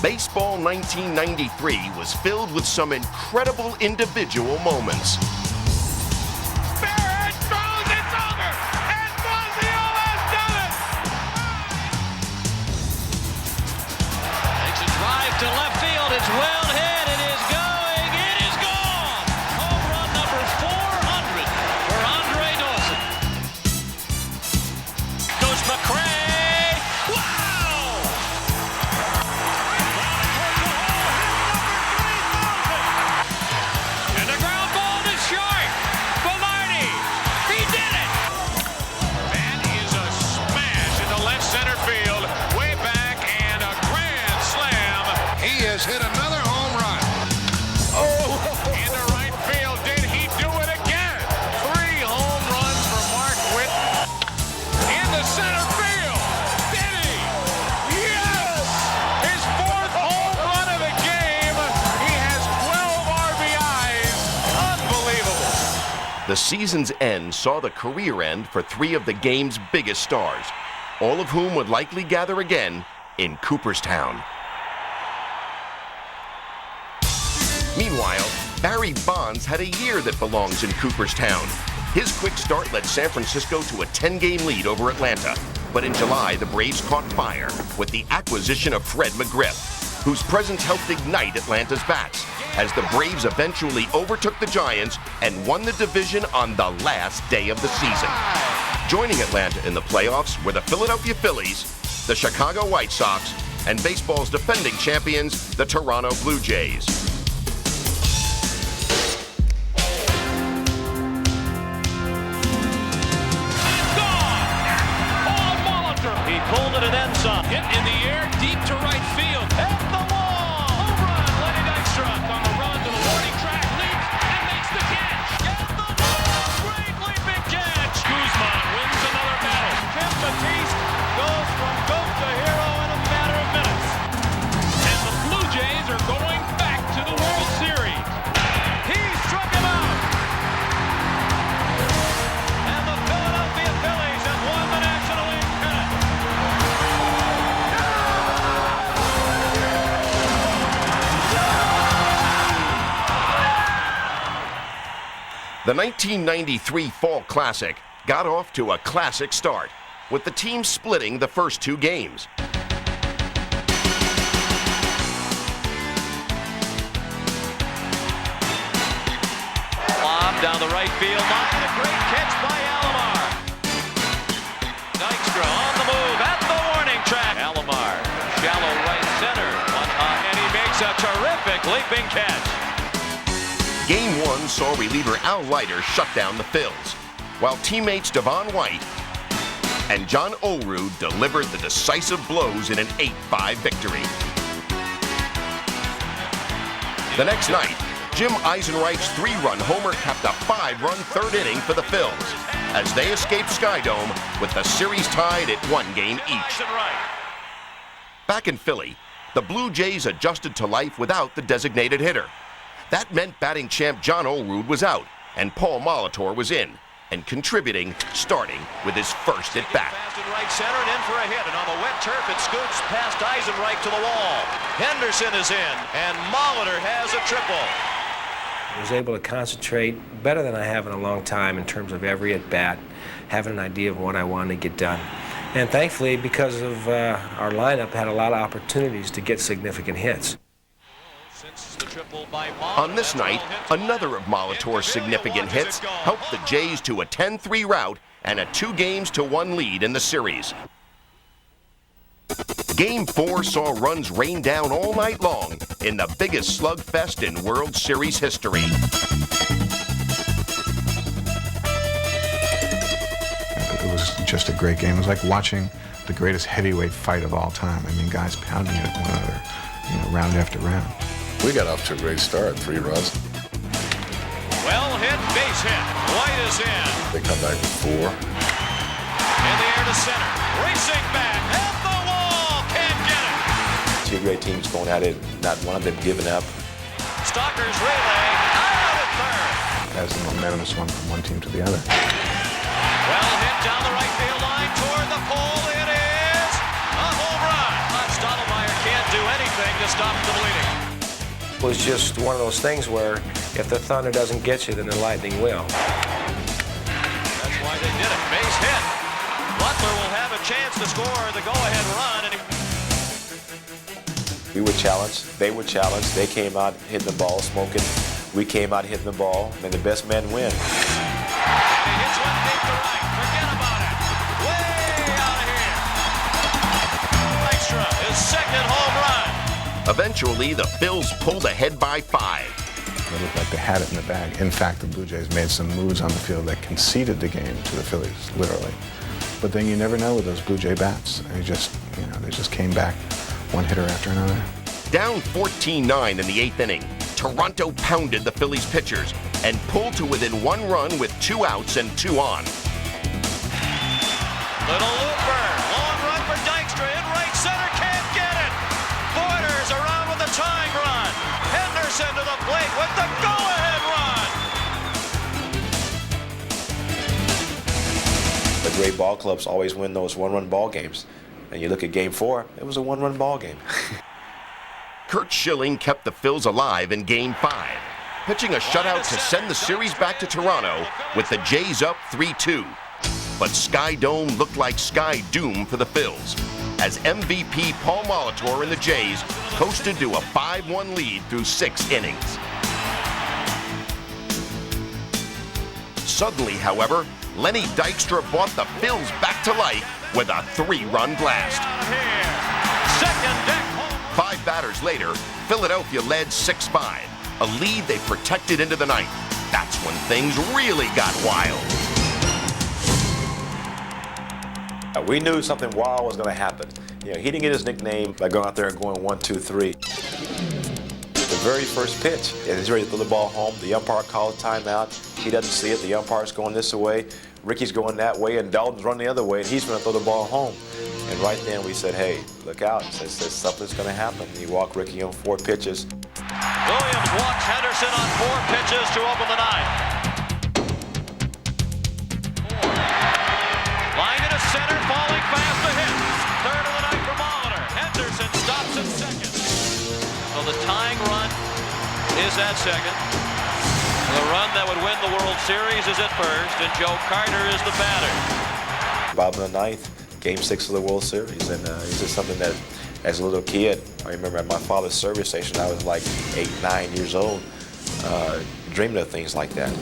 Baseball 1993 was filled with some incredible individual moments. Barrett throws, it's over, and Bosio has done it! Makes a drive to left field, it's well hit, it is going, it is gone! Home run number 400 for Andre Dawson. Goes McRae, wow! And the ground ball to short. Bellardi, he did it. That is a smash into left center field, way back, and a grand slam. He has hit another home run. Oh! Into right field, did he do it again? 3 home runs for Mark Witt. Into center field, did he? Yes! His 4th home run of the game. He has 12 RBIs. Unbelievable. The season's end saw the career end for 3 of the game's biggest stars, all of whom would likely gather again in Cooperstown. Meanwhile, Barry Bonds had a year that belongs in Cooperstown. His quick start led San Francisco to a 10-game lead over Atlanta. But in July, the Braves caught fire with the acquisition of Fred McGriff, whose presence helped ignite Atlanta's bats, as the Braves eventually overtook the Giants and won the division on the last day of the season. Joining Atlanta in the playoffs were the Philadelphia Phillies, the Chicago White Sox, and baseball's defending champions, the Toronto Blue Jays. He pulled it and then some. Hit in the air, deep to right field. Hit the wall. Home run, Lenny Dykstra on the run to the warning track, leaps and makes the catch. Get the ball. Great leaping catch. Guzman wins another battle. Tim Batiste goes from goat to hero in a matter of minutes. And the Blue Jays are going back to the World Series. He struck him out. And the Philadelphia Phillies have won the National League pennant. The 1993 Fall Classic got off to a classic start, with the team splitting the first 2 games. Lob down the right field line. A great catch by Alomar. Dykstra on the move at the warning track. Alomar, shallow right center. And he makes a terrific leaping catch. Game 1 saw reliever Al Leiter shut down the Phils, while teammates Devon White and John Olerud delivered the decisive blows in an 8-5 victory. The next night, Jim Eisenreich's 3-run homer capped a 5-run 3rd inning for the Phils, as they escaped Skydome with the series tied at 1 game each. Back in Philly, the Blue Jays adjusted to life without the designated hitter. That meant batting champ John Olerud was out, and Paul Molitor was in, and contributing, starting with his first at-bat. Fast in right center and in for a hit, and on the wet turf it scoots past Eisenreich to the wall. Henderson is in, and Molitor has a triple. I was able to concentrate better than I have in a long time in terms of every at-bat, having an idea of what I wanted to get done. And thankfully, because of our lineup, had a lot of opportunities to get significant hits. On this night, another of Molitor's significant hits helped the Jays to a 10-3 rout and a 2-1 lead in the series. Game 4 saw runs rain down all night long in the biggest slugfest in World Series history. It was just a great game. It was like watching the greatest heavyweight fight of all time. I mean, guys pounding at one another, round after round. We got off to a great start, 3 runs. Well hit, base hit. White is in. They come back with 4. In the air to center. Racing back. At the wall. Can't get it. 2 great teams going at it. Not one of them giving up. Stalker's relay. Out at third. As the momentum swung from one team to the other. Well hit down the right field line toward the pole. It is a home run. Stottlemyre can't do anything. anything to stop the bleeding. It was just one of those things where if the Thunder doesn't get you, then the Lightning will. That's why they did it. Base hit. Butler will have a chance to score the go-ahead run. And We were challenged. They were challenged. They came out hitting the ball, smoking. We came out hitting the ball, and the best men win. And he hits one deep to right. Forget about it. Way out of here. Dykstra, his second home run. Eventually, the Phils pulled ahead by 5. It looked like they had it in the bag. In fact, the Blue Jays made some moves on the field that conceded the game to the Phillies, literally. But then you never know with those Blue Jay bats. They just came back one hitter after another. Down 14-9 in the 8th inning, Toronto pounded the Phillies pitchers and pulled to within 1 run with 2 outs and 2 on. Little looper. Long run for Dykstra. In right center. Can't get it. Borders around with the tying run. Henderson to the plate with the go-ahead run. The great ball clubs always win those one-run ball games. And you look at Game 4, it was a one-run ball game. Curt Schilling kept the Phils alive in Game 5, pitching a shutout to send the series back to Toronto with the Jays up 3-2. But Sky Dome looked like Sky Doom for the Phils, as MVP Paul Molitor and the Jays coasted to a 5-1 lead through 6 innings. Suddenly, however, Lenny Dykstra brought the Phils back to life with a 3-run blast. Second deck. 5 batters later, Philadelphia led 6-5, a lead they protected into the 9th. That's when things really got wild. We knew something wild was going to happen. He didn't get his nickname by going out there and going 1, 2, 3. The very first pitch, and he's ready to throw the ball home. The umpire called a timeout. He doesn't see it. The umpire's going this way. Ricky's going that way, and Dalton's running the other way, and he's going to throw the ball home. And right then we said, hey, look out. Says something's going to happen. And he walked Ricky on 4 pitches. Williams walks Henderson on 4 pitches to open the 9th. Line into center, falling fast to hit. Third of the night for Molitor. Henderson stops at second. So the tying run is at second. The run that would win the World Series is at first, and Joe Carter is the batter. Bottom of the 9th, Game 6 of the World Series, and it's just something that, as a little kid, I remember at my father's service station, I was like 8, 9 years old, dreaming of things like that.